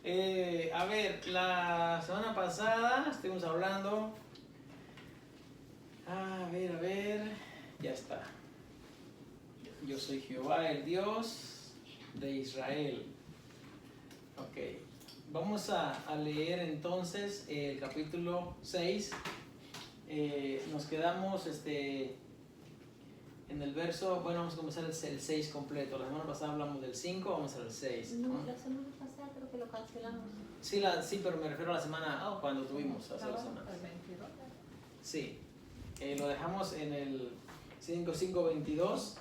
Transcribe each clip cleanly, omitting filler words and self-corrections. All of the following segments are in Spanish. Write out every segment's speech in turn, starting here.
A ver, la semana pasada estuvimos hablando. A ver, ya está. Yo soy Jehová, el Dios de Israel. Ok, vamos a leer entonces el capítulo 6. Nos quedamos en el verso, bueno, vamos a comenzar el 6 completo. La semana pasada hablamos del 5, vamos al 6. No, la semana pasada creo que lo cancelamos. Sí, pero me refiero a la semana cuando tuvimos hace 2 semanas. Sí, lo dejamos en el 5:22,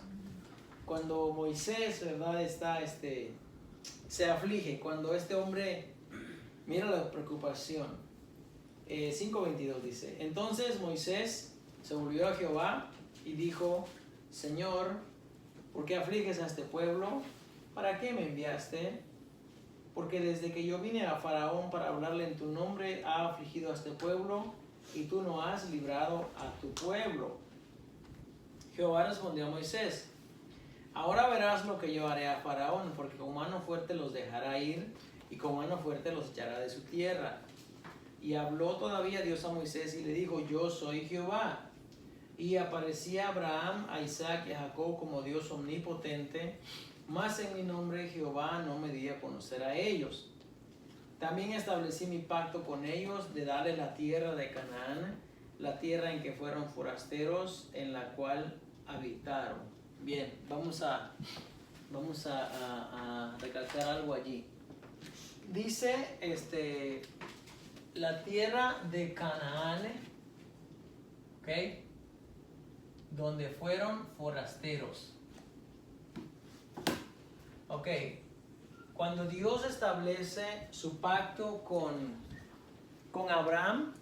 cuando Moisés, ¿verdad? Se aflige, cuando este hombre mira la preocupación. 5:22 dice: Entonces Moisés se volvió a Jehová y dijo: Señor, ¿por qué afliges a este pueblo? ¿Para qué me enviaste? Porque desde que yo vine a Faraón para hablarle en tu nombre, ha afligido a este pueblo, y tú no has librado a tu pueblo. Jehová respondió a Moisés: Ahora verás lo que yo haré a Faraón, porque con mano fuerte los dejará ir, y con mano fuerte los echará de su tierra. Y habló todavía Dios a Moisés y le dijo: Yo soy Jehová. Y aparecía a Abraham, a Isaac y a Jacob como Dios omnipotente, mas en mi nombre Jehová no me di a conocer a ellos. También establecí mi pacto con ellos de darles la tierra de Canaán, la tierra en que fueron forasteros, en la cual habitaron. Bien, vamos a recalcar algo allí. Dice la tierra de Canaán, ¿ok? Donde fueron forasteros. Ok, cuando Dios establece su pacto con Abraham,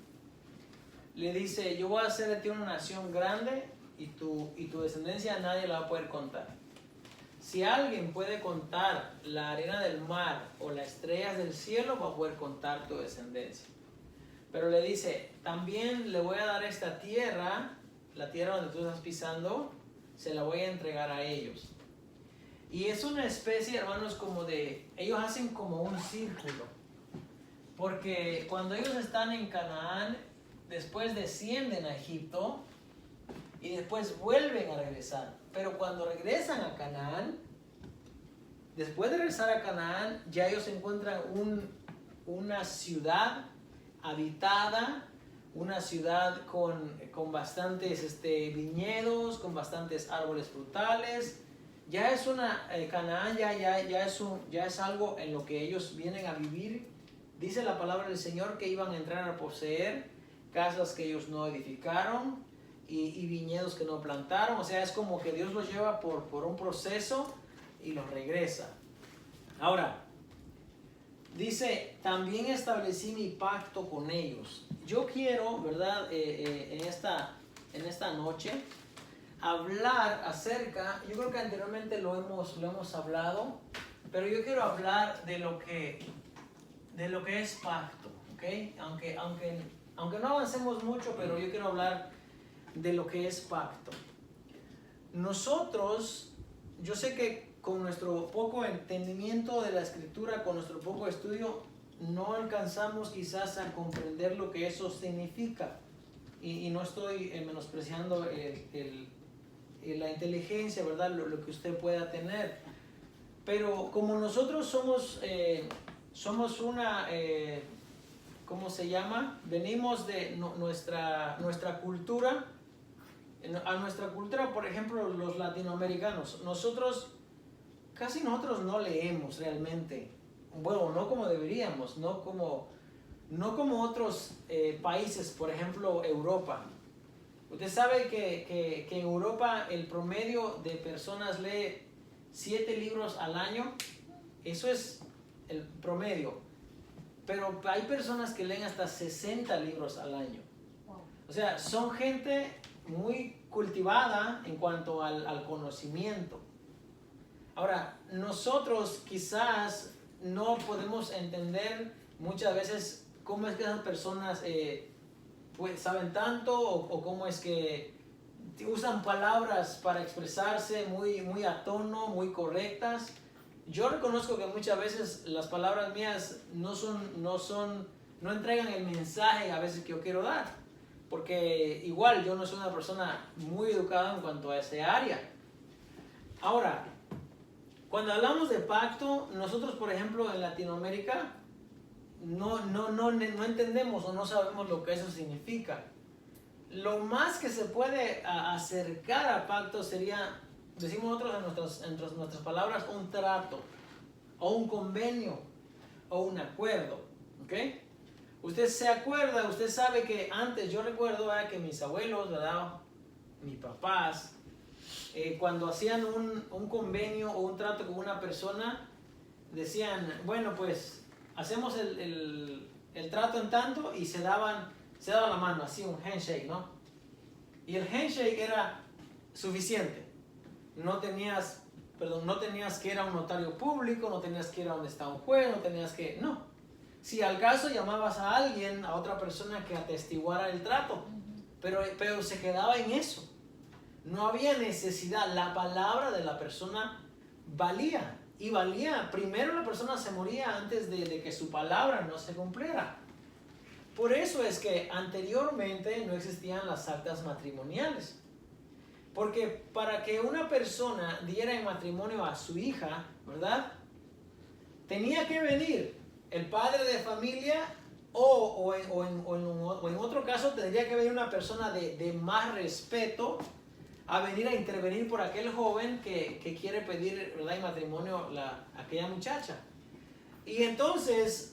le dice: yo voy a hacer de ti una nación grande, y tu descendencia nadie la va a poder contar. Si alguien puede contar la arena del mar o las estrellas del cielo, va a poder contar tu descendencia. Pero le dice: también le voy a dar esta tierra, la tierra donde tú estás pisando, se la voy a entregar a ellos. Y es una especie, hermanos, como ellos hacen como un círculo. Porque cuando ellos están en Canaán, después descienden a Egipto y después vuelven a regresar. Pero cuando regresan a Canaán, después de regresar a Canaán, ya ellos encuentran una ciudad habitada, una ciudad con bastantes viñedos, con bastantes árboles frutales. Ya es Canaán ya es algo en lo que ellos vienen a vivir. Dice la palabra del Señor que iban a entrar a poseer casas que ellos no edificaron y viñedos que no plantaron. O sea, es como que Dios los lleva por un proceso y los regresa. Ahora, dice: también establecí mi pacto con ellos. Yo quiero, ¿verdad? En esta noche hablar acerca, yo creo que anteriormente lo hemos hablado, pero yo quiero hablar de lo que es pacto, ¿ok? Aunque no avancemos mucho, pero yo quiero hablar de lo que es pacto. Nosotros, yo sé que con nuestro poco entendimiento de la escritura, con nuestro poco estudio, no alcanzamos quizás a comprender lo que eso significa. Y no estoy menospreciando la inteligencia, ¿verdad? Lo que usted pueda tener. Pero como nosotros somos una, ¿cómo se llama? Venimos de nuestra cultura. A nuestra cultura, por ejemplo, los latinoamericanos, nosotros no leemos realmente. Bueno, no como deberíamos, no como otros países, por ejemplo, Europa. Usted sabe que en Europa el promedio de personas lee 7 libros al año. Eso es el promedio. Pero hay personas que leen hasta 60 libros al año. O sea, son gente muy cultivada en cuanto al conocimiento. Ahora, nosotros quizás no podemos entender muchas veces cómo es que esas personas pues saben tanto, o cómo es que usan palabras para expresarse muy a tono, muy correctas. yo reconozco que muchas veces las palabras mías no entregan el mensaje a veces que yo quiero dar, porque igual yo no soy una persona muy educada en cuanto a ese área. Ahora, cuando hablamos de pacto, nosotros, por ejemplo, en Latinoamérica, no entendemos o no sabemos lo que eso significa. Lo más que se puede acercar a pacto sería, decimos nosotros en nuestras palabras, un trato, o un convenio, o un acuerdo. ¿Ok? Usted se acuerda, usted sabe que antes, yo recuerdo que mis abuelos, ¿verdad? Mis papás, cuando hacían un convenio o un trato con una persona, decían, bueno, pues hacemos el trato en tanto, y se daban la mano, así un handshake, ¿no? Y el handshake era suficiente. No tenías que ir a un notario público, no tenías que ir a donde está un juez, no. Si al caso llamabas a alguien, a otra persona que atestiguara el trato, pero se quedaba en eso. No había necesidad, la palabra de la persona valía, y valía. Primero la persona se moría antes de que su palabra no se cumpliera. Por eso es que anteriormente no existían las actas matrimoniales. Porque para que una persona diera en matrimonio a su hija, ¿verdad? Tenía que venir el padre de familia o en otro caso tendría que venir una persona de más respeto a venir a intervenir por aquel joven que quiere pedir, ¿verdad?, en matrimonio a aquella muchacha. Y entonces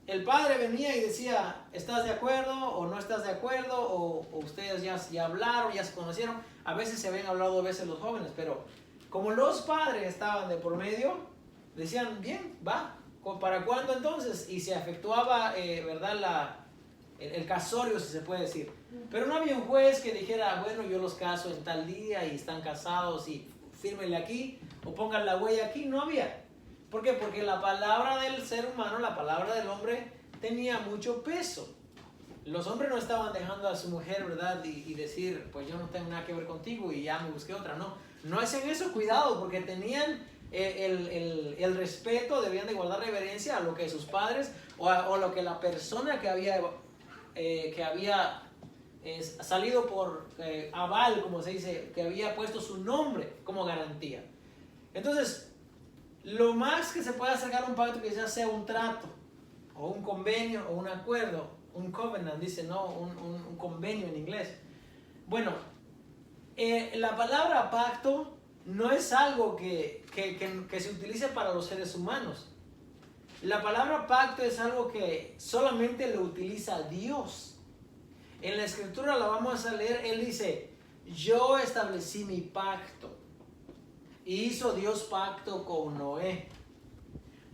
el padre venía y decía, ¿estás de acuerdo o no estás de acuerdo? O ustedes ya hablaron, ya se conocieron. A veces se habían hablado 2 veces los jóvenes, pero como los padres estaban de por medio, decían, bien, va, ¿para cuándo entonces? Y se efectuaba, ¿verdad?, el casorio, si se puede decir. Pero no había un juez que dijera, bueno, yo los caso en tal día y están casados y fírmenle aquí o pongan la huella aquí. No había. ¿Por qué? Porque la palabra del ser humano, la palabra del hombre, tenía mucho peso. Los hombres no estaban dejando a su mujer, ¿verdad?, y decir, pues yo no tengo nada que ver contigo y ya me busqué otra. No hacían eso, cuidado, porque tenían el respeto, debían de guardar reverencia a lo que sus padres o a lo que la persona que había salido por aval, como se dice, que había puesto su nombre como garantía. Entonces, lo más que se puede acercar a un pacto que ya sea un trato, o un convenio, o un acuerdo, un covenant, dice, ¿no? Un convenio en inglés. Bueno, la palabra pacto no es algo que se utilice para los seres humanos. La palabra pacto es algo que solamente lo utiliza Dios. En la escritura la vamos a leer, él dice, yo establecí mi pacto. Y hizo Dios pacto con Noé.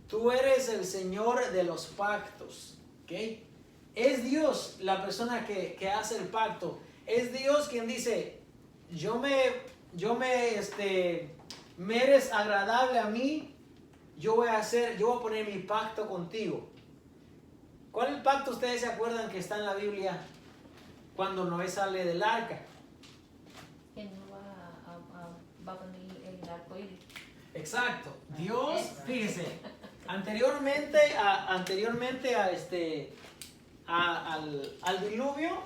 Tú eres el Señor de los pactos. ¿Okay? Es Dios la persona que hace el pacto. Es Dios quien dice, me eres agradable a mí, yo voy a poner mi pacto contigo. ¿Cuál es el pacto? Ustedes se acuerdan que está en la Biblia cuando Noé sale del arca. Que no va a poner el arco iris. Exacto. Dios, fíjese, anteriormente al diluvio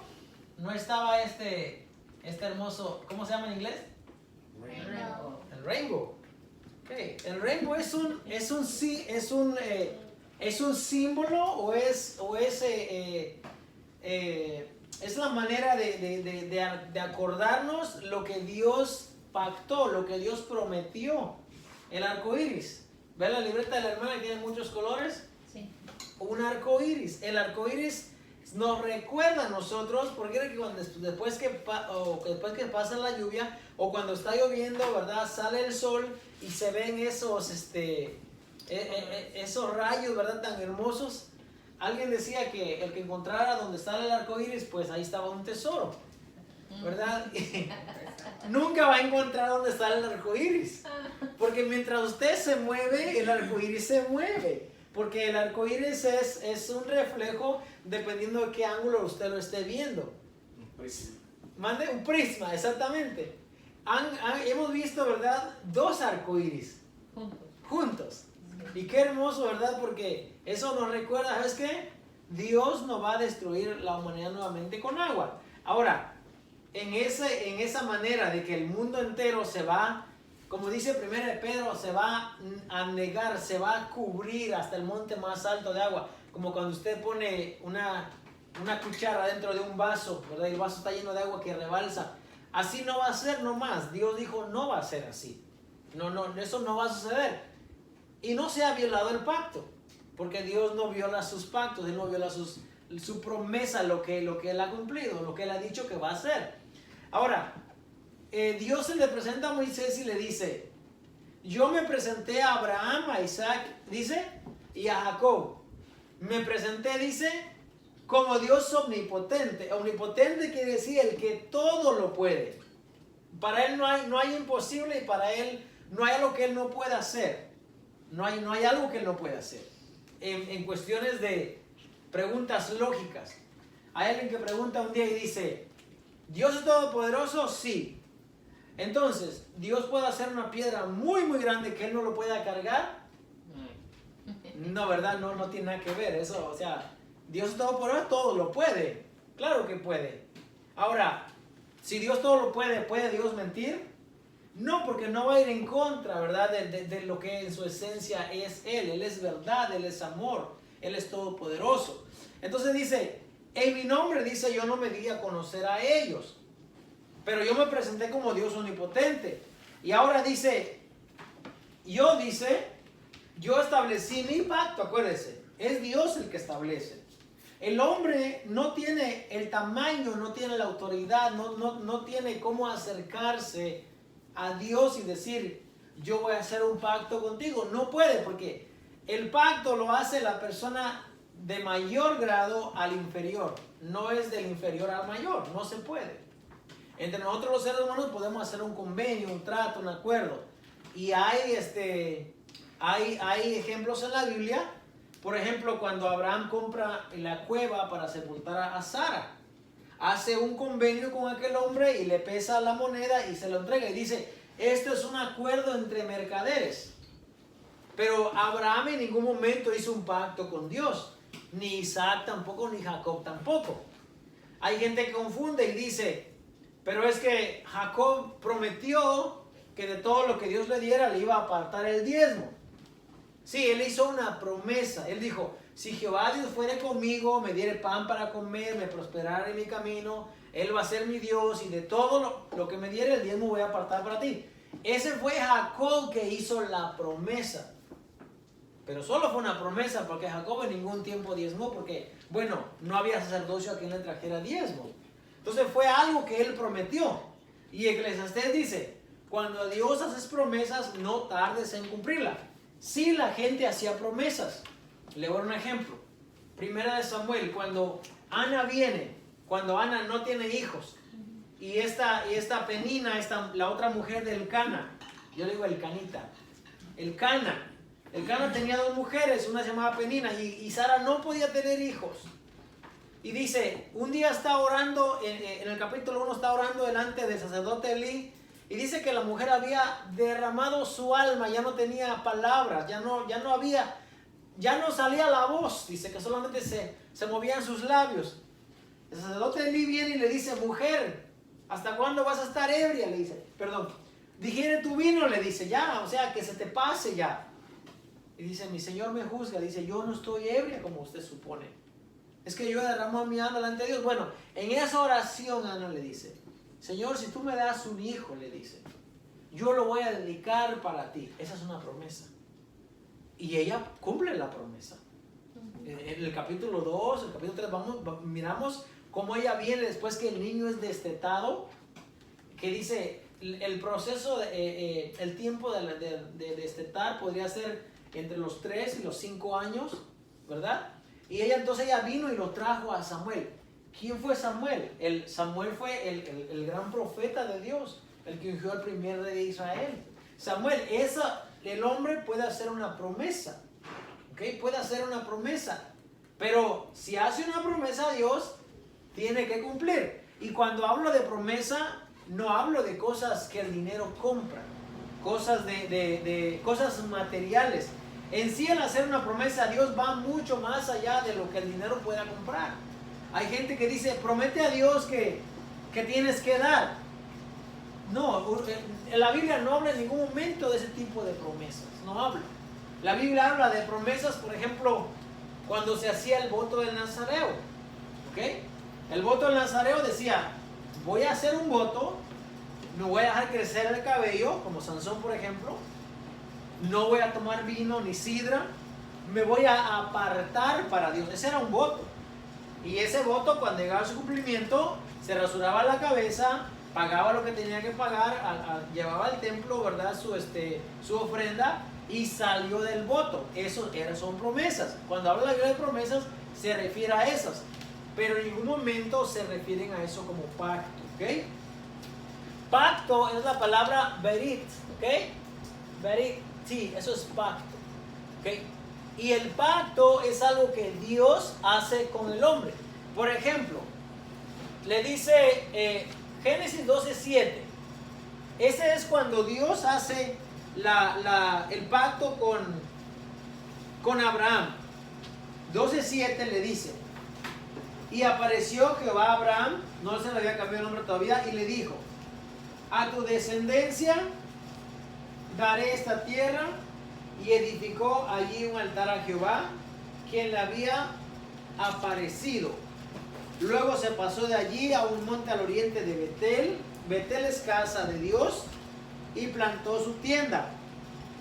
no estaba este hermoso, ¿cómo se llama en inglés? Rainbow. El rainbow. Okay. El rainbow es un símbolo o es la manera de acordarnos lo que Dios pactó, lo que Dios prometió. El arco iris. ¿Ve la libreta de la hermana que tiene muchos colores? Sí. Un arco iris. El arco iris nos recuerda a nosotros, porque después que pasa la lluvia o cuando está lloviendo, ¿verdad?, sale el sol y se ven esos rayos, ¿verdad?, tan hermosos. Alguien decía que el que encontrara donde está el arco iris, pues ahí estaba un tesoro, ¿verdad? Nunca va a encontrar donde está el arco iris, porque mientras usted se mueve, el arco iris se mueve. Porque el arco iris es un reflejo dependiendo de qué ángulo usted lo esté viendo. Mande un prisma, exactamente. Hemos visto, ¿verdad?, 2 arcoíris Juntos. Y qué hermoso, ¿verdad? Porque eso nos recuerda, ¿sabes qué? Dios no va a destruir la humanidad nuevamente con agua. Ahora, en esa manera de que el mundo entero se va, como dice 1 Pedro, se va a negar, se va a cubrir hasta el monte más alto de agua. Como cuando usted pone una cuchara dentro de un vaso, ¿verdad? Y el vaso está lleno de agua que rebalsa. Así no va a ser nomás. Dios dijo, no va a ser así. No, eso no va a suceder. Y no se ha violado el pacto, porque Dios no viola sus pactos, Él no viola su promesa, lo que Él ha cumplido, lo que Él ha dicho que va a hacer. Ahora, Dios se le presenta a Moisés y le dice, yo me presenté a Abraham, a Isaac, dice, y a Jacob. Me presenté, dice, como Dios omnipotente. Omnipotente quiere decir el que todo lo puede. Para Él no hay imposible y para Él no hay algo que Él no pueda hacer. No hay algo que Él no pueda hacer. En cuestiones de preguntas lógicas. Hay alguien que pregunta un día y dice, ¿Dios es todopoderoso? Sí. Entonces, ¿Dios puede hacer una piedra muy, muy grande que Él no lo pueda cargar? No, ¿verdad? No tiene nada que ver eso. O sea, Dios es todopoderoso, todo lo puede. Claro que puede. Ahora, si Dios todo lo puede, ¿puede Dios mentir? No, porque no va a ir en contra, ¿verdad? De lo que en su esencia es Él. Él es verdad, Él es amor, Él es todopoderoso. Entonces dice, en mi nombre, dice, yo no me di a conocer a ellos, pero yo me presenté como Dios omnipotente. Y ahora dice, yo establecí mi pacto, acuérdese, es Dios el que establece. El hombre no tiene el tamaño, no tiene la autoridad, no tiene cómo acercarse a Dios y decir, yo voy a hacer un pacto contigo. No puede, porque el pacto lo hace la persona de mayor grado al inferior. No es del inferior al mayor, no se puede. Entre nosotros los seres humanos podemos hacer un convenio, un trato, un acuerdo. Y hay ejemplos en la Biblia. Por ejemplo, cuando Abraham compra la cueva para sepultar a Sara, hace un convenio con aquel hombre y le pesa la moneda y se lo entrega y dice, esto es un acuerdo entre mercaderes. Pero Abraham en ningún momento hizo un pacto con Dios, ni Isaac tampoco, ni Jacob tampoco. Hay gente que confunde y dice, pero es que Jacob prometió que de todo lo que Dios le diera le iba a apartar el diezmo. Sí, él hizo una promesa. Él dijo, si Jehová Dios fuere conmigo, me diere pan para comer, me prosperara en mi camino, Él va a ser mi Dios y de todo lo que me diere el diezmo voy a apartar para ti. Ese fue Jacob que hizo la promesa. Pero solo fue una promesa porque Jacob en ningún tiempo diezmó porque, bueno, no había sacerdocio a quien le trajera diezmo. Entonces fue algo que él prometió. Y Eclesiastés dice, cuando a Dios haces promesas, no tardes en cumplirla. Si la gente hacía promesas. Le voy a dar un ejemplo. Primera de Samuel, cuando Ana viene, cuando Ana no tiene hijos, y esta Penina, la otra mujer del Cana, yo le digo el Canita, el Cana tenía dos mujeres, una se llamaba Penina, y Sara no podía tener hijos. Y dice, un día está orando, en el capítulo 1 está orando delante del sacerdote Elí, y dice que la mujer había derramado su alma, ya no tenía palabras, ya no salía la voz, dice que solamente se movían sus labios. El sacerdote Elí viene y le dice, mujer, ¿hasta cuándo vas a estar ebria? Le dice, perdón, digiere tu vino, le dice, ya, o sea, que se te pase ya. Y dice, mi Señor me juzga, dice, yo no estoy ebria como usted supone. Es que yo he derramado mi alma delante de Dios. Bueno, en esa oración Ana le dice, Señor, si tú me das un hijo, le dice, yo lo voy a dedicar para ti. Esa es una promesa. Y ella cumple la promesa. En el capítulo 2, el capítulo 3, miramos cómo ella viene después que el niño es destetado, que dice, el proceso, el tiempo de destetar podría ser entre los 3 y los 5 años, ¿verdad? Y entonces ella vino y lo trajo a Samuel. ¿Quién fue Samuel? Samuel fue el gran profeta de Dios, el que ungió al primer rey de Israel. Samuel, el hombre puede hacer una promesa, ¿ok? Puede hacer una promesa, pero si hace una promesa a Dios, tiene que cumplir. Y cuando hablo de promesa, no hablo de cosas que el dinero compra, cosas cosas materiales. En sí, el hacer una promesa a Dios va mucho más allá de lo que el dinero pueda comprar. Hay gente que dice, promete a Dios que tienes que dar. No, la Biblia no habla en ningún momento de ese tipo de promesas. No habla. La Biblia habla de promesas, por ejemplo, cuando se hacía el voto del Nazareo. ¿Ok? El voto del Nazareo decía, voy a hacer un voto, no voy a dejar crecer el cabello, como Sansón, por ejemplo. No voy a tomar vino ni sidra. Me voy a apartar para Dios. Ese era un voto. Y ese voto, cuando llegaba a su cumplimiento, se rasuraba la cabeza, pagaba lo que tenía que pagar, llevaba al templo, ¿verdad?, su ofrenda, y salió del voto. Eso son promesas. Cuando habla la Biblia de promesas, se refiere a esas. Pero en ningún momento se refieren a eso como pacto. ¿Ok? Pacto es la palabra berit. ¿Ok? Berit, sí, eso es pacto. ¿Ok? Y el pacto es algo que Dios hace con el hombre. Por ejemplo, le dice Génesis 12:7. Ese es cuando Dios hace el pacto con Abraham. 12:7 le dice: y apareció Jehová a Abraham, no se le había cambiado el nombre todavía, y le dijo: a tu descendencia daré esta tierra. Y edificó allí un altar a Jehová, quien le había aparecido. Luego se pasó de allí a un monte al oriente de Betel. Betel es casa de Dios. Y plantó su tienda,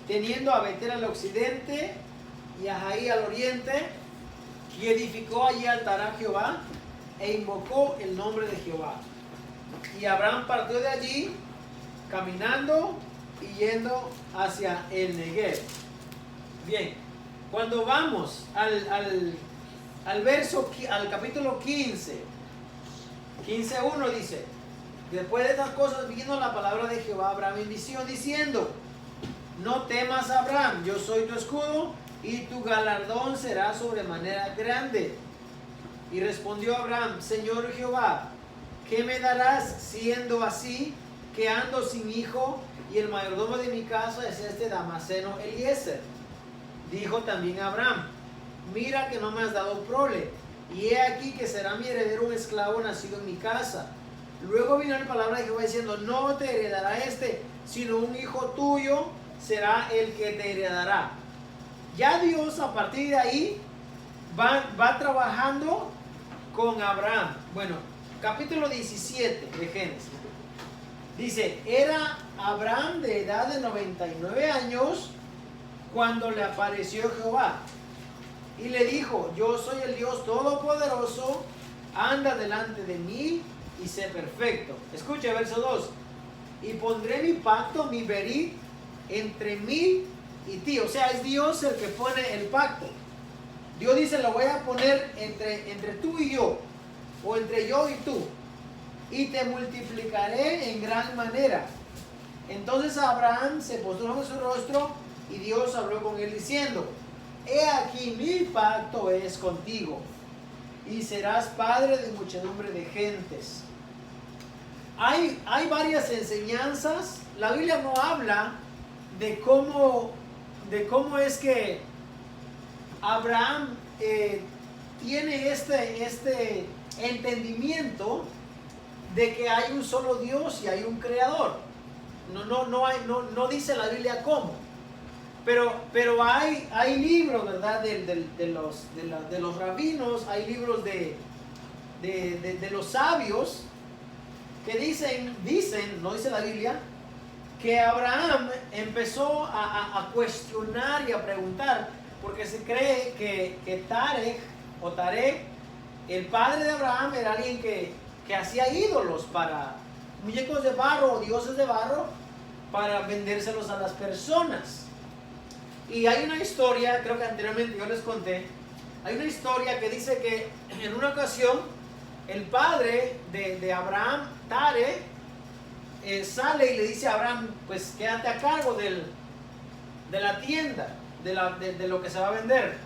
teniendo a Betel al occidente y a Jaí al oriente. Y edificó allí altar a Jehová e invocó el nombre de Jehová. Y Abraham partió de allí caminando y yendo hacia el Negev. Bien, cuando vamos al capítulo 15, 15:1 dice: después de estas cosas vino la palabra de Jehová a Abraham en visión, diciendo: no temas, Abraham, yo soy tu escudo y tu galardón será sobremanera grande. Y respondió Abraham: Señor Jehová, ¿qué me darás siendo así, que ando sin hijo, y el mayordomo de mi casa es este Damaseno Eliezer? Dijo también Abraham: mira que no me has dado prole, y he aquí que será mi heredero un esclavo nacido en mi casa. Luego vino la palabra de Jehová diciendo: no te heredará sino un hijo tuyo será el que te heredará. Ya Dios a partir de ahí va trabajando con Abraham. Bueno, capítulo 17 de Génesis. Dice: era Abraham de edad de 99 años cuando le apareció Jehová y le dijo: yo soy el Dios todopoderoso, anda delante de mí y sé perfecto. Escucha verso 2: y pondré mi pacto, mi berit, entre mí y ti. O sea, es Dios el que pone el pacto. Dios dice: lo voy a poner entre tú y yo, o entre yo y tú, y te multiplicaré en gran manera. Entonces Abraham se postró en su rostro, y Dios habló con él diciendo: he aquí mi pacto es contigo, y serás padre de muchedumbre de gentes. Hay varias enseñanzas. La Biblia no habla de cómo es que Abraham tiene este entendimiento de que hay un solo Dios y hay un creador. No dice la Biblia cómo. Pero hay libros, ¿verdad?, de los rabinos, hay libros de los sabios que dicen, no dice la Biblia, que Abraham empezó a cuestionar y a preguntar, porque se cree que Tarek, el padre de Abraham, era alguien que hacía ídolos, para muñecos de barro o dioses de barro, para vendérselos a las personas. Y hay una historia, creo que anteriormente yo les conté, hay una historia que dice que en una ocasión el padre de Abraham, Tarek, sale y le dice a Abraham: pues quédate a cargo de la tienda, de lo que se va a vender.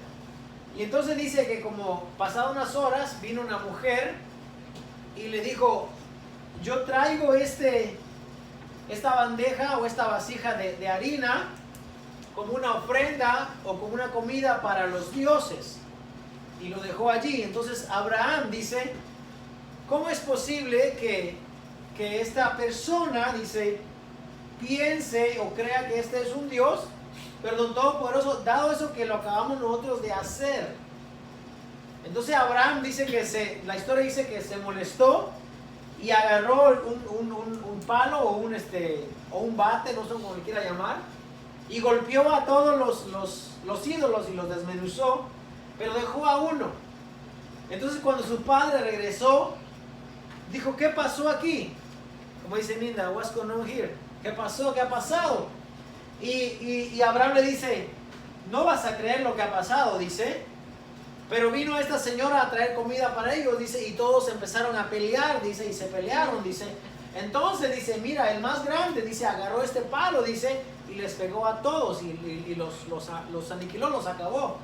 Y entonces dice que como pasadas unas horas vino una mujer y le dijo: yo traigo esta bandeja o esta vasija de harina, como una ofrenda o como una comida para los dioses. Y lo dejó allí. Entonces Abraham dice, ¿cómo es posible que esta persona, dice, piense o crea que este es un Dios, perdón, todopoderoso, dado eso que lo acabamos nosotros de hacer? Entonces Abraham dice que la historia dice que se molestó y agarró un palo o un bate, no sé cómo le quiera llamar, y golpeó a todos los ídolos y los desmenuzó, pero dejó a uno. Entonces cuando su padre regresó, dijo, ¿qué pasó aquí? Como dice Linda, what's going on here? ¿Qué pasó? ¿Qué ha pasado? Y Abraham le dice, no vas a creer lo que ha pasado, dice. Pero vino esta señora a traer comida para ellos, dice, y todos empezaron a pelear, dice, y se pelearon, dice. Entonces, dice, mira, el más grande, dice, agarró este palo, dice, y les pegó a todos, y los aniquiló, los acabó.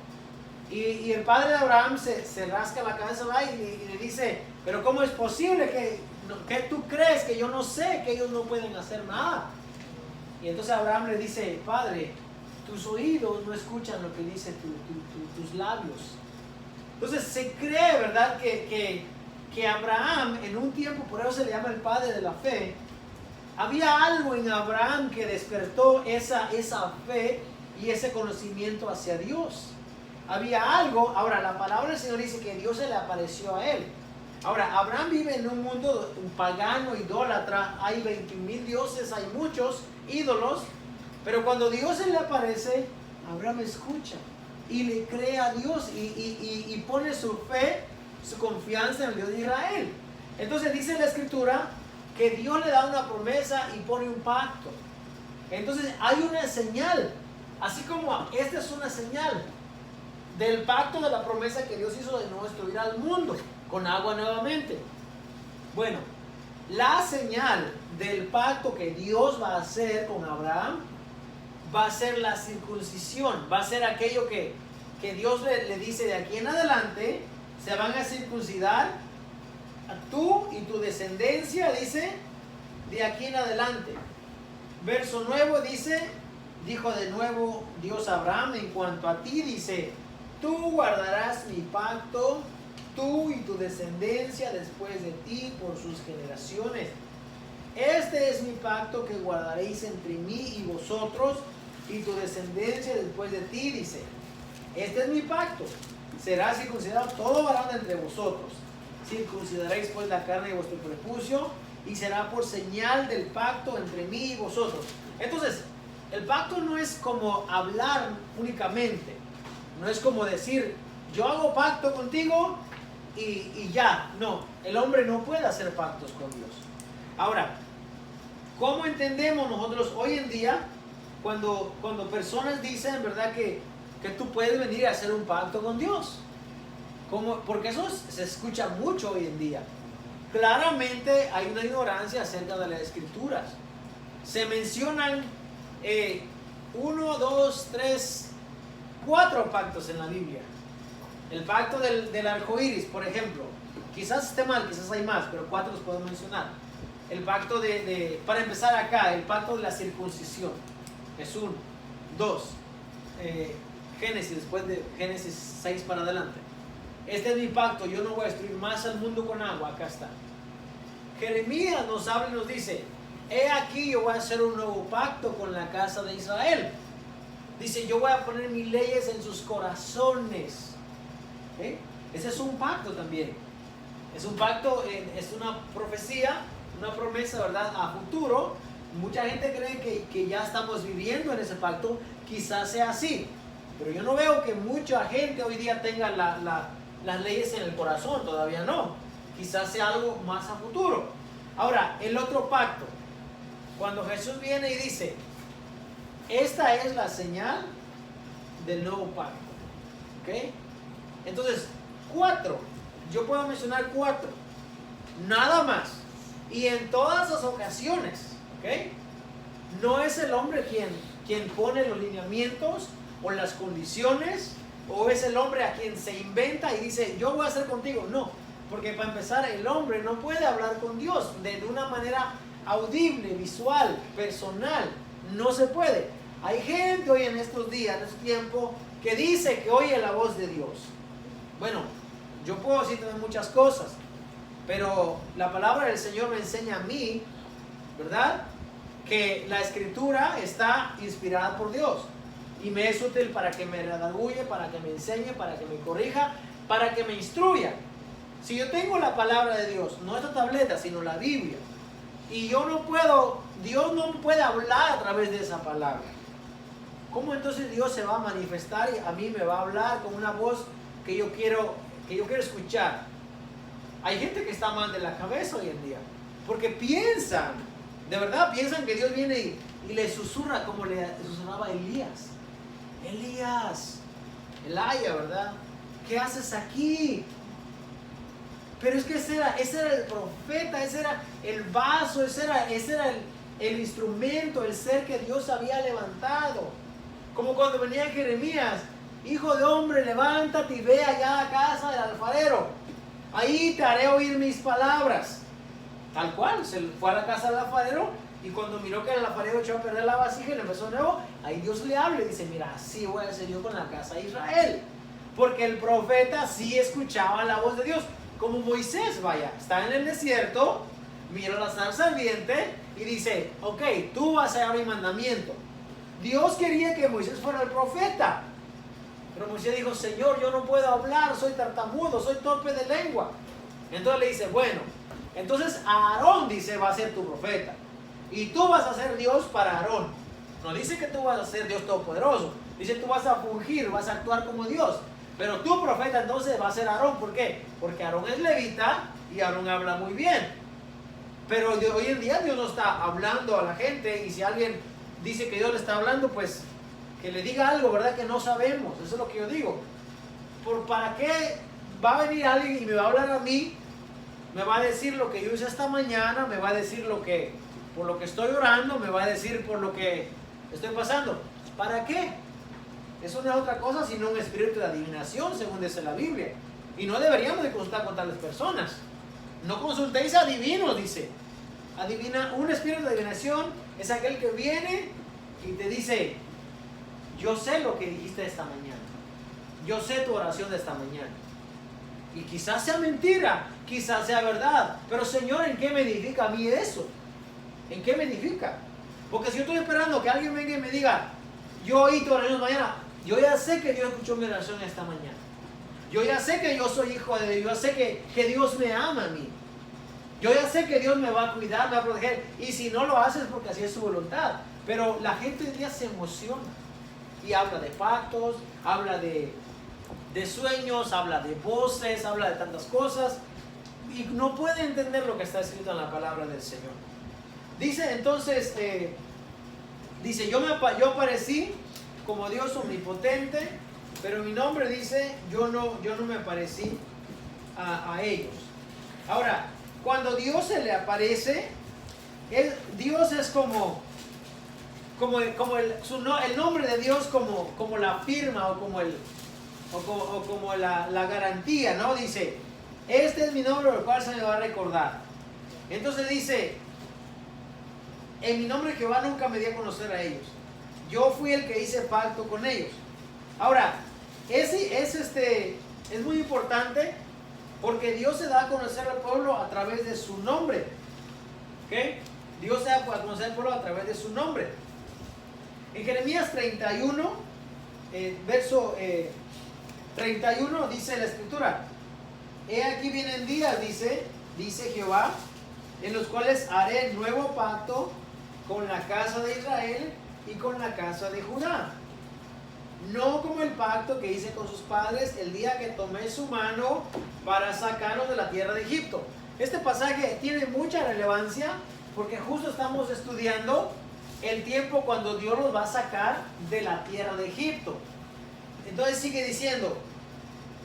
Y el padre de Abraham se rasca la cabeza, va, y le dice, pero ¿cómo es posible que tú crees que yo no sé, que ellos no pueden hacer nada? Y entonces Abraham le dice, padre, tus oídos no escuchan lo que dice tus labios. Entonces se cree, ¿verdad?, que Abraham en un tiempo, por eso se le llama el padre de la fe, había algo en Abraham que despertó esa fe y ese conocimiento hacia Dios. Había algo. Ahora la palabra del Señor dice que Dios se le apareció a él. Ahora Abraham vive en un mundo pagano, idólatra, hay 20,000 dioses, hay muchos ídolos, pero cuando Dios se le aparece, Abraham escucha y le cree a Dios y pone su fe, su confianza en el Dios de Israel. Entonces dice la Escritura que Dios le da una promesa y pone un pacto. Entonces hay una señal, así como esta es una señal del pacto, de la promesa que Dios hizo de no destruir al mundo con agua nuevamente. Bueno, la señal del pacto que Dios va a hacer con Abraham va a ser la circuncisión, va a ser aquello que Dios le dice, de aquí en adelante se van a circuncidar tú y tu descendencia, dice, de aquí en adelante. Verso nuevo dice, dijo de nuevo Dios a Abraham, en cuanto a ti, dice, tú guardarás mi pacto, tú y tu descendencia después de ti por sus generaciones. Este es mi pacto que guardaréis entre mí y vosotros y tu descendencia después de ti, dice. Este es mi pacto. Será circuncidado todo varón entre vosotros. Circuncidaréis pues la carne de vuestro prepucio y será por señal del pacto entre mí y vosotros. Entonces, el pacto no es como hablar únicamente. No es como decir, yo hago pacto contigo y ya. No, el hombre no puede hacer pactos con Dios. Ahora, ¿cómo entendemos nosotros hoy en día cuando personas dicen, verdad, que tú puedes venir a hacer un pacto con Dios? Porque eso se escucha mucho hoy en día. Claramente hay una ignorancia acerca de las Escrituras. Se mencionan 1, 2, 3, 4 pactos en la Biblia. El pacto del arco iris, por ejemplo. Quizás esté mal, quizás hay más, pero 4 los puedo mencionar. El pacto para empezar acá, el pacto de la circuncisión. Es 1. 2. Génesis, después de Génesis 6 para adelante. Este es mi pacto, yo no voy a destruir más al mundo con agua. Acá está. Jeremías nos habla y nos dice, he aquí yo voy a hacer un nuevo pacto con la casa de Israel. Dice, yo voy a poner mis leyes en sus corazones. Ese es un pacto también. Es un pacto, es una profecía, una promesa, ¿verdad?, a futuro. Mucha gente cree que ya estamos viviendo en ese pacto. Quizás sea así, pero yo no veo que mucha gente hoy día tenga las leyes en el corazón. Todavía no. Quizás sea algo más a futuro. Ahora, el otro pacto, cuando Jesús viene y dice, esta es la señal del nuevo pacto. ¿Ok? Entonces, 4. Yo puedo mencionar 4. Nada más. Y en todas las ocasiones. ¿Ok? No es el hombre quien pone los lineamientos o las condiciones, o es el hombre a quien se inventa y dice, yo voy a hacer contigo. No, porque para empezar, el hombre no puede hablar con Dios de una manera audible, visual, personal. No se puede. Hay gente hoy en estos días, en este tiempo, que dice que oye la voz de Dios. Bueno, yo puedo decir también muchas cosas, pero la palabra del Señor me enseña a mí, ¿verdad?, que la escritura está inspirada por Dios y me es útil para que me redarguye, para que me enseñe, para que me corrija, para que me instruya. Si yo tengo la palabra de Dios, no esta tableta, sino la Biblia, y yo no puedo, Dios no puede hablar a través de esa palabra, ¿cómo entonces Dios se va a manifestar y a mí me va a hablar con una voz que yo quiero escuchar? Hay gente que está mal de la cabeza hoy en día, porque piensan, de verdad piensan que Dios viene y le susurra como le susurraba Elías. Elías, Elaya, ¿verdad? ¿Qué haces aquí? Pero es que ese era el profeta, ese era el vaso, ese era el instrumento, el ser que Dios había levantado. Como cuando venía Jeremías: hijo de hombre, levántate y ve allá a casa del alfarero, ahí te haré oír mis palabras. Tal cual, se fue a la casa del alfarero y cuando miró que el alfarero echó a perder la vasija y le empezó de nuevo, ahí Dios le habla y dice: mira, así voy a hacer yo con la casa de Israel. Porque el profeta sí escuchaba la voz de Dios, como Moisés, vaya, está en el desierto, mira la zarza ardiente y dice: ok, tú vas a dar mi mandamiento. Dios quería que Moisés fuera el profeta, pero Moisés dijo: Señor, yo no puedo hablar, soy tartamudo, soy torpe de lengua. Entonces le dice: bueno, entonces Aarón, dice, va a ser tu profeta y tú vas a ser Dios para Aarón. No dice que tú vas a ser Dios todopoderoso, dice tú vas a fungir, vas a actuar como Dios, pero tu profeta entonces va a ser Aarón. ¿Por qué? Porque Aarón es levita y Aarón habla muy bien. Pero hoy en día Dios no está hablando a la gente, y si alguien dice que Dios le está hablando, pues que le diga algo, ¿verdad?, que no sabemos. Eso es lo que yo digo. ¿Para qué va a venir alguien y me va a hablar a mí? Me va a decir lo que yo hice esta mañana, me va a decir por lo que estoy orando, me va a decir por lo que estoy pasando. ¿Para qué? Eso no es otra cosa sino un espíritu de adivinación, según dice la Biblia. Y no deberíamos de consultar con tales personas. No consultéis a adivinos, dice. Un espíritu de adivinación es aquel que viene y te dice: yo sé lo que dijiste esta mañana, yo sé tu oración de esta mañana. Y quizás sea mentira, quizás sea verdad, pero Señor, ¿en qué me edifica a mí eso? ¿En qué me edifica? Porque si yo estoy esperando que alguien venga y me diga: yo oí tu oración mañana, yo ya sé que Dios escuchó mi oración esta mañana. Yo ya sé que yo soy hijo de Dios, yo ya sé que Dios me ama a mí. Yo ya sé que Dios me va a cuidar, me va a proteger. Y si no lo haces, porque así es su voluntad. Pero la gente hoy en día se emociona y habla de pactos, habla de sueños, habla de voces, habla de tantas cosas, y no puede entender lo que está escrito en la palabra del Señor. Dice entonces, dice: yo aparecí como Dios omnipotente, pero mi nombre, dice, yo no me aparecí a ellos. Ahora, cuando Dios se le aparece, Dios es como el nombre de Dios, como la firma o como la garantía, ¿no? Dice: este es mi nombre, el cual se me va a recordar. Entonces dice: en mi nombre Jehová nunca me dio a conocer a ellos, yo fui el que hice pacto con ellos. Ahora, es muy importante, porque Dios se da a conocer al pueblo a través de su nombre. ¿Okay? Dios se da a conocer al pueblo a través de su nombre. En Jeremías 31, verso 31, dice la escritura: he aquí vienen días, dice Jehová, en los cuales haré nuevo pacto con la casa de Israel y con la casa de Judá, no como el pacto que hice con sus padres el día que tomé su mano para sacarlos de la tierra de Egipto. Este pasaje tiene mucha relevancia, porque justo estamos estudiando el tiempo cuando Dios los va a sacar de la tierra de Egipto. Entonces sigue diciendo: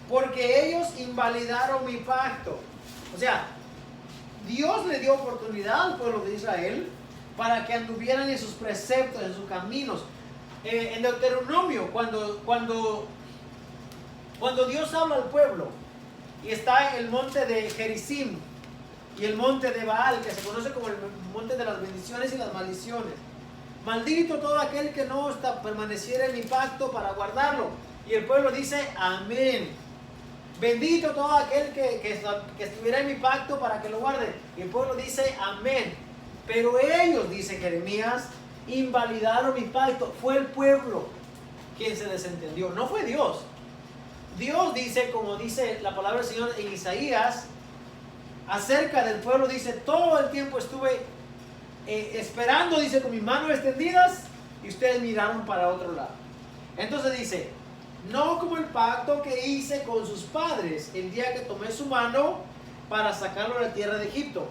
porque ellos invalidaron mi pacto. O sea, Dios le dio oportunidad al pueblo de Israel para que anduvieran en sus preceptos, en sus caminos. En Deuteronomio, cuando Dios habla al pueblo y está en el monte de Gerizim y el monte de Baal, que se conoce como el monte de las bendiciones y las maldiciones, maldito todo aquel que no permaneciera en mi pacto para guardarlo. Y el pueblo dice, amén. Bendito todo aquel que estuviera en mi pacto para que lo guarde. Y el pueblo dice, amén. Pero ellos, dice Jeremías, invalidaron mi pacto. Fue el pueblo quien se desentendió, no fue Dios. Dios dice, como dice la palabra del Señor en Isaías, acerca del pueblo, dice, todo el tiempo estuve esperando, dice, con mis manos extendidas, y ustedes miraron para otro lado. Entonces dice, no como el pacto que hice con sus padres el día que tomé su mano para sacarlo de la tierra de Egipto,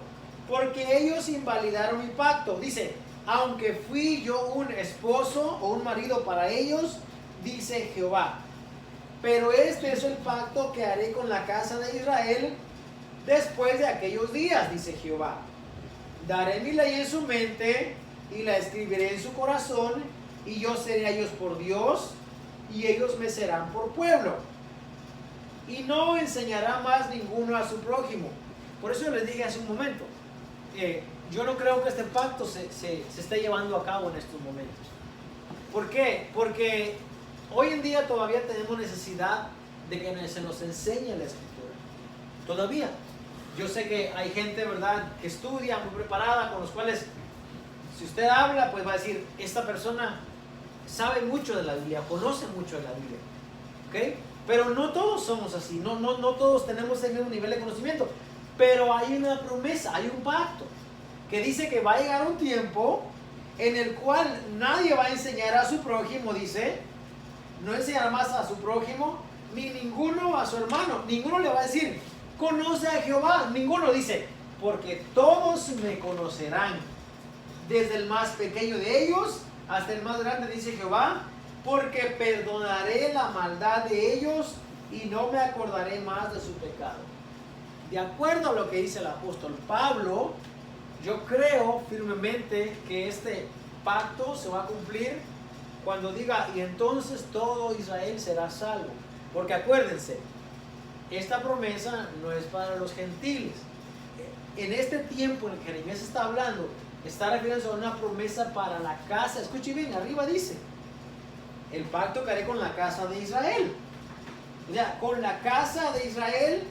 porque ellos invalidaron mi pacto. Dice, aunque fui yo un esposo o un marido para ellos, dice Jehová. Pero este es el pacto que haré con la casa de Israel después de aquellos días, dice Jehová. Daré mi ley en su mente y la escribiré en su corazón, y yo seré a ellos por Dios y ellos me serán por pueblo. Y no enseñará más ninguno a su prójimo. Por eso les dije hace un momento, yo no creo que este pacto se esté llevando a cabo en estos momentos. ¿Por qué? Porque hoy en día todavía tenemos necesidad de que se nos enseñe la Escritura. Todavía. Yo sé que hay gente, ¿verdad?, que estudia, muy preparada, con los cuales, si usted habla, pues va a decir, esta persona sabe mucho de la Biblia, conoce mucho de la Biblia. ¿Ok? Pero no todos somos así, no todos tenemos el mismo nivel de conocimiento. Pero hay una promesa, hay un pacto, que dice que va a llegar un tiempo en el cual nadie va a enseñar a su prójimo, dice, no enseñará más a su prójimo, ni ninguno a su hermano. Ninguno le va a decir, conoce a Jehová. Ninguno dice, porque todos me conocerán, desde el más pequeño de ellos hasta el más grande, dice Jehová, porque perdonaré la maldad de ellos y no me acordaré más de su pecado. De acuerdo a lo que dice el apóstol Pablo, yo creo firmemente que este pacto se va a cumplir cuando diga, y entonces todo Israel será salvo. Porque acuérdense, esta promesa no es para los gentiles. En este tiempo en el que Jeremías está hablando, está refiriéndose a una promesa para la casa. Escuche bien, arriba dice, el pacto que haré con la casa de Israel. O sea, con la casa de Israel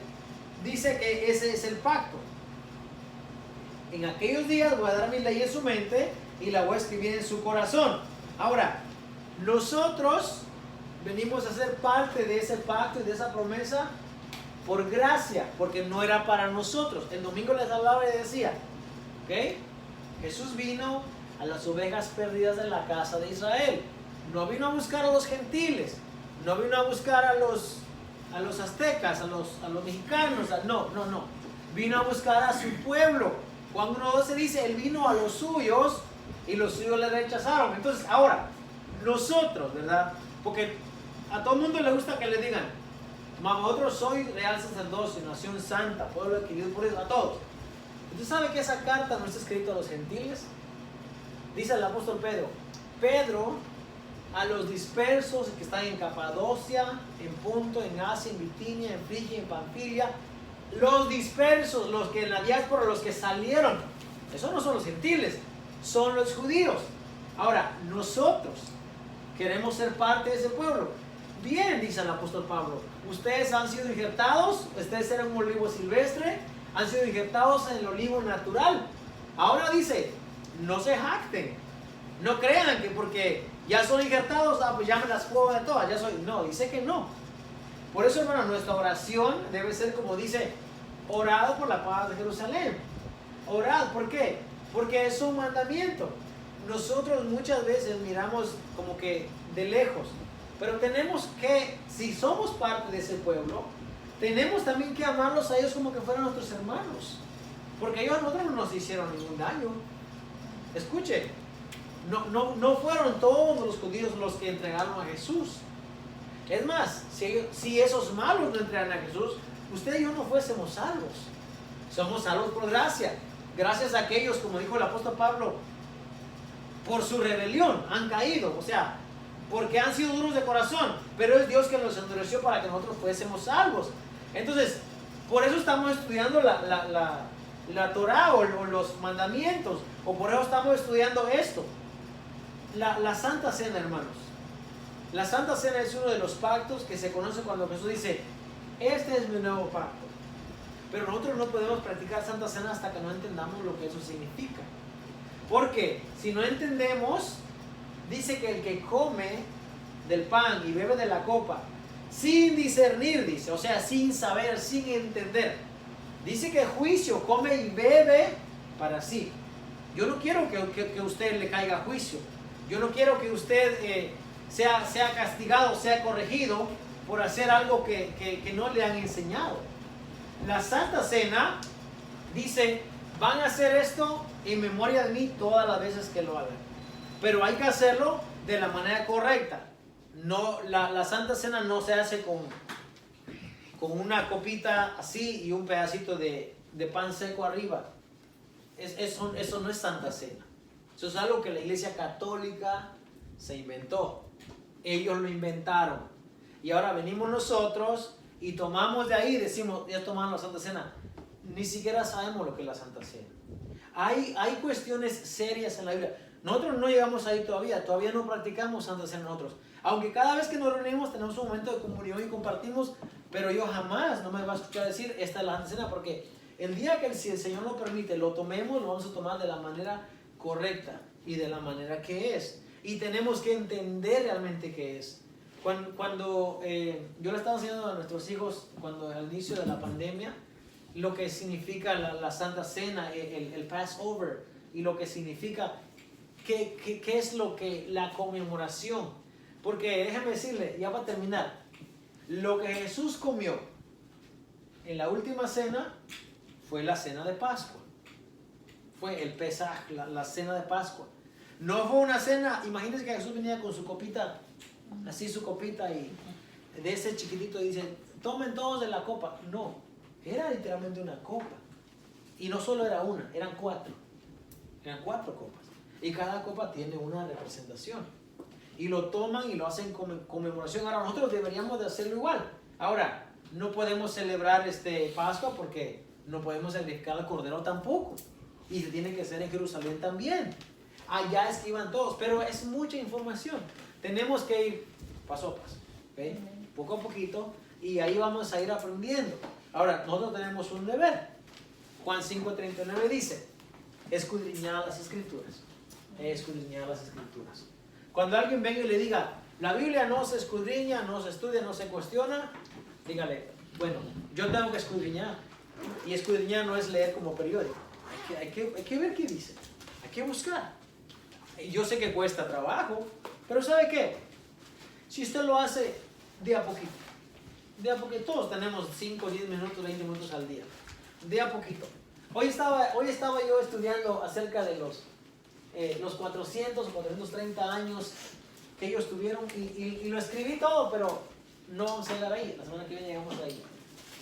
dice que ese es el pacto. En aquellos días voy a dar mi ley en su mente y la voy a escribir en su corazón. Ahora, nosotros venimos a ser parte de ese pacto y de esa promesa por gracia, porque no era para nosotros. El domingo les hablaba y decía, ¿ok? Jesús vino a las ovejas perdidas de la casa de Israel. No vino a buscar a los gentiles, no vino a buscar a los aztecas, a los mexicanos, no. Vino a buscar a su pueblo. Juan 1:12 dice, él vino a los suyos y los suyos le rechazaron. Entonces, ahora, nosotros, ¿verdad? Porque a todo el mundo le gusta que le digan, vosotros sois real sacerdocio, nación santa, pueblo adquirido por Dios, a todos. ¿Usted sabe que esa carta no está escrita a los gentiles? Dice el apóstol Pedro, a los dispersos que están en Capadocia, en Ponto, en Asia, en Bitinia, en Frigia, en Panfilia, los dispersos, los que en la diáspora, los que salieron, esos no son los gentiles, son los judíos. Ahora, nosotros queremos ser parte de ese pueblo. Bien, dice el apóstol Pablo, ustedes han sido injertados, ustedes eran un olivo silvestre, han sido injertados en el olivo natural. Ahora dice, no se jacten, no crean que porque ya son injertados, pues ya me las puedo de todas, ya soy. No, dice que no. Por eso, hermano, nuestra oración debe ser como dice, orad por la paz de Jerusalén. Orad, ¿por qué? Porque es un mandamiento. Nosotros muchas veces miramos como que de lejos, pero tenemos que, si somos parte de ese pueblo, tenemos también que amarlos a ellos como que fueran nuestros hermanos, porque ellos a nosotros no nos hicieron ningún daño. Escuche, no fueron todos los judíos los que entregaron a Jesús. Es más, si esos malos no entregaran a Jesús, usted y yo no fuésemos salvos. Somos salvos por gracia, gracias a aquellos, como dijo el apóstol Pablo, por su rebelión han caído, o sea, porque han sido duros de corazón, pero es Dios que los endureció para que nosotros fuésemos salvos. Entonces, por eso estamos estudiando la Torah o los mandamientos, o por eso estamos estudiando esto. la Santa Cena, hermanos. La Santa Cena es uno de los pactos que se conoce cuando Jesús dice, este es mi nuevo pacto. Pero nosotros no podemos practicar Santa Cena hasta que no entendamos lo que eso significa. Porque si no entendemos, dice que el que come del pan y bebe de la copa, sin discernir, dice, o sea, sin saber, sin entender, dice que juicio come y bebe para sí. Yo no quiero que usted le caiga a juicio. Yo no quiero que usted sea castigado, sea corregido por hacer algo que no le han enseñado. La Santa Cena dice, van a hacer esto en memoria de mí todas las veces que lo hagan. Pero hay que hacerlo de la manera correcta. No, la Santa Cena no se hace con una copita así y un pedacito de pan seco arriba. Eso no es Santa Cena. Eso es algo que la Iglesia Católica se inventó. Ellos lo inventaron. Y ahora venimos nosotros y tomamos de ahí y decimos, ya tomamos la Santa Cena. Ni siquiera sabemos lo que es la Santa Cena. Hay cuestiones serias en la Biblia. Nosotros no llegamos ahí todavía no practicamos Santa Cena nosotros. Aunque cada vez que nos reunimos tenemos un momento de comunión y compartimos, pero yo jamás no me va a escuchar decir, esta es la Santa Cena, porque el día que si el Señor lo permite, lo tomemos, lo vamos a tomar de la manera correcta y de la manera que es. Y tenemos que entender realmente qué es. Cuando yo le estaba enseñando a nuestros hijos, cuando al inicio de la pandemia, lo que significa la Santa Cena, el Passover, y lo que significa, qué es lo que la conmemoración. Porque déjame decirle, ya para terminar, lo que Jesús comió en la última cena fue la cena de Pascua. Fue el Pesaj, la cena de Pascua. No fue una cena, imagínense que Jesús venía con su copita, así su copita, y de ese chiquitito dice, tomen todos de la copa. No, era literalmente una copa. Y no solo era una, eran 4. Eran 4 copas. Y cada copa tiene una representación. Y lo toman y lo hacen como conmemoración. Ahora nosotros deberíamos de hacerlo igual. Ahora, no podemos celebrar Pascua porque no podemos sacrificar al cordero tampoco. Y se tiene que hacer en Jerusalén también. Allá es que iban todos, pero es mucha información. Tenemos que ir paso a paso, ¿okay? Poco a poquito, y ahí vamos a ir aprendiendo. Ahora, nosotros tenemos un deber. Juan 5:39 dice, escudriñad las Escrituras. Escudriñad las Escrituras. Cuando alguien venga y le diga, la Biblia no se escudriña, no se estudia, no se cuestiona, dígale, bueno, yo tengo que escudriñar. Y escudriñar no es leer como periódico. Hay que ver qué dice. Hay que buscar. Yo sé que cuesta trabajo, pero ¿sabe qué? Si usted lo hace de a poquito, todos tenemos 5, 10 minutos, 20 minutos al día, de a poquito. Hoy estaba yo estudiando acerca de los 400 o 430 años que ellos tuvieron y lo escribí todo, pero no vamos a llegar ahí. La semana que viene llegamos ahí.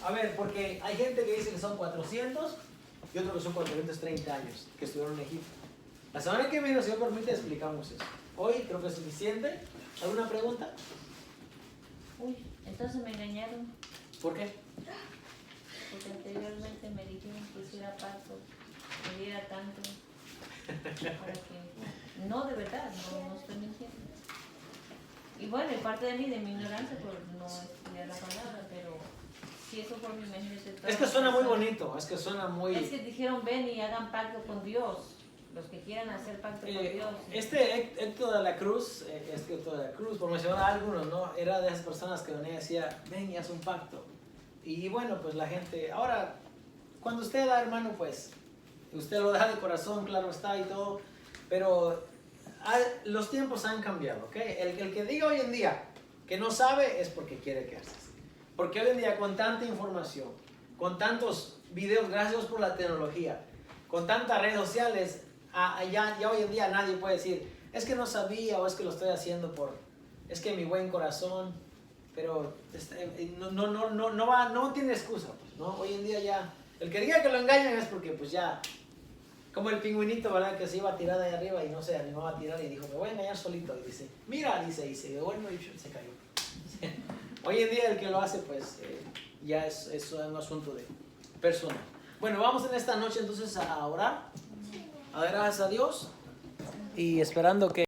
A ver, porque hay gente que dice que son 400 y otros que son 430 años que estuvieron en Egipto. La semana que viene, si Dios permite, explicamos eso. Hoy creo que es suficiente. ¿Alguna pregunta? Uy, entonces me engañaron. ¿Por qué? Porque anteriormente me dijeron que hiciera pacto, me diera tanto. Para que... No, de verdad, no estoy mintiendo. Y bueno, es parte de mí, de mi ignorancia, por no estudiar la palabra, pero si eso por mi mente... Es que suena muy bonito, es que suena muy... Es que dijeron, ven y hagan pacto con Dios. Los que quieran hacer pacto con Dios. Héctor de la Cruz, por mencionar a algunos, ¿no? Era de esas personas que venía y decía, ven y haz un pacto. Y bueno, pues la gente, ahora, cuando usted da, hermano, pues, usted lo da de corazón, claro está y todo, pero los tiempos han cambiado, ¿ok? El que diga hoy en día que no sabe es porque quiere quedarse. Porque hoy en día con tanta información, con tantos videos, gracias por la tecnología, con tantas redes sociales, ya hoy en día nadie puede decir, es que no sabía o es que lo estoy haciendo es que mi buen corazón, pero no tiene excusa, pues, ¿no? Hoy en día ya, el que diga que lo engañan es porque pues ya, como el pingüinito, ¿verdad? Que se iba a tirar de ahí arriba y no se animaba a tirar y dijo, me voy a engañar solito, y dice, mira, y se devuelve y se cayó. Hoy en día el que lo hace, pues, ya es un asunto de personal. Bueno, vamos en esta noche entonces a orar, a dar gracias a Dios y esperando que